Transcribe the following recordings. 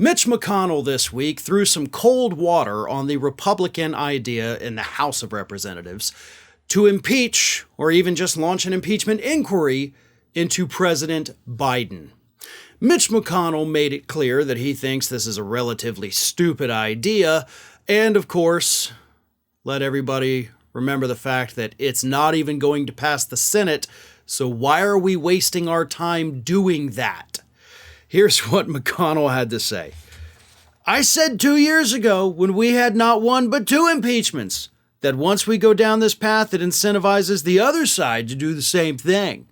Mitch McConnell this week threw some cold water on the Republican idea in the House of Representatives to impeach or even just launch an impeachment inquiry into President Biden. Mitch McConnell made it clear that he thinks this is a relatively stupid idea, and of course, let everybody remember the fact that it's not even going to pass the Senate, so why are we wasting our time doing that? Here's what McConnell had to say. I said 2 years ago, when we had not one but two impeachments, that once we go down this path, it incentivizes the other side to do the same thing.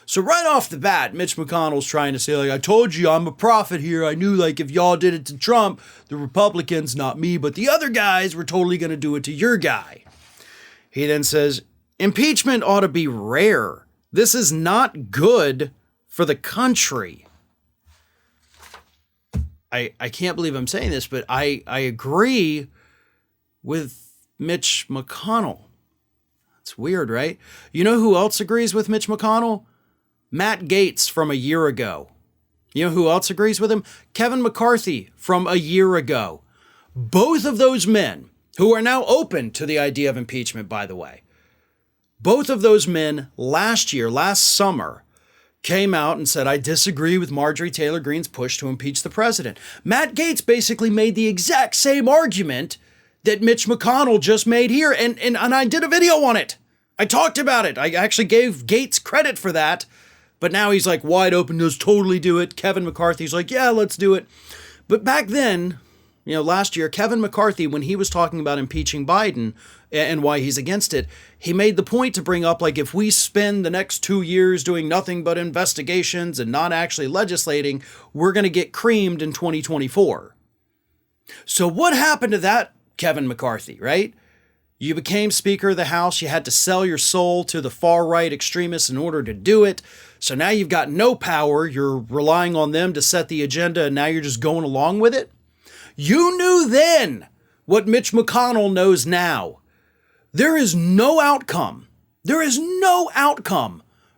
So right off the bat, Mitch McConnell's trying to say, I told you I'm a prophet here. I knew, if y'all did it to Trump, the Republicans, not me, but the other guys were totally going to do it to your guy. He then says, impeachment ought to be rare. This is not good for the country. I can't believe I'm saying this, but I agree with Mitch McConnell. It's weird, right? You know who else agrees with Mitch McConnell? Matt Gaetz from a year ago. You know who else agrees with him? Kevin McCarthy from a year ago. Both of those men, who are now open to the idea of impeachment, by the way, both of those men last summer, came out and said, I disagree with Marjorie Taylor Greene's push to impeach the president. Matt Gaetz basically made the exact same argument that Mitch McConnell just made here, and I did a video on it. I talked about it. I actually gave Gaetz credit for that, but now he's like wide open, let's totally do it. Kevin McCarthy's like, yeah, let's do it. But back then, last year, Kevin McCarthy, when he was talking about impeaching Biden and why he's against it, he made the point to bring up, if we spend the next 2 years doing nothing but investigations and not actually legislating, we're going to get creamed in 2024. So what happened to that, Kevin McCarthy, right? You became Speaker of the House. You had to sell your soul to the far-right extremists in order to do it. So now you've got no power. You're relying on them to set the agenda, and now you're just going along with it. You knew then what Mitch McConnell knows now. There is no outcome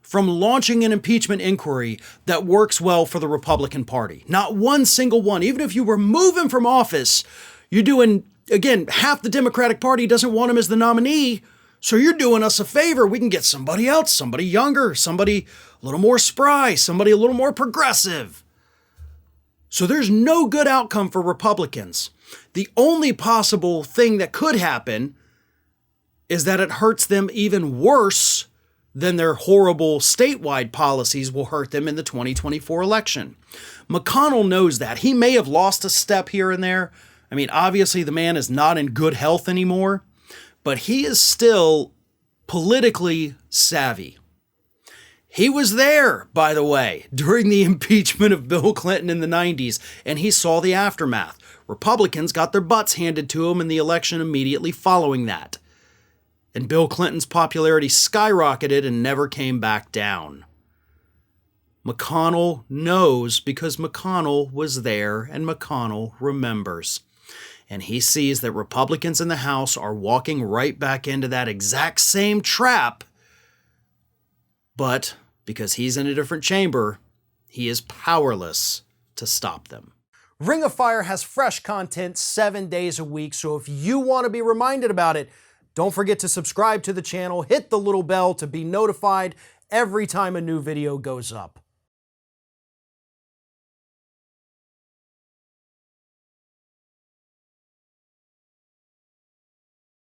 from launching an impeachment inquiry that works well for the Republican Party. Not one single one. Even if you remove him from office, you're doing, again, half the Democratic Party doesn't want him as the nominee, so you're doing us a favor. We can get somebody else, somebody younger, somebody a little more spry, somebody a little more progressive. So there's no good outcome for Republicans. The only possible thing that could happen is that it hurts them even worse than their horrible statewide policies will hurt them in the 2024 election. McConnell knows that. He may have lost a step here and there. Obviously the man is not in good health anymore, but he is still politically savvy. He was there, by the way, during the impeachment of Bill Clinton in the 90s, and he saw the aftermath. Republicans got their butts handed to them in the election immediately following that. And Bill Clinton's popularity skyrocketed and never came back down. McConnell knows because McConnell was there and McConnell remembers. And he sees that Republicans in the House are walking right back into that exact same trap. But because he's in a different chamber, he is powerless to stop them. Ring of Fire has fresh content 7 days a week, so if you want to be reminded about it, don't forget to subscribe to the channel, hit the little bell to be notified every time a new video goes up.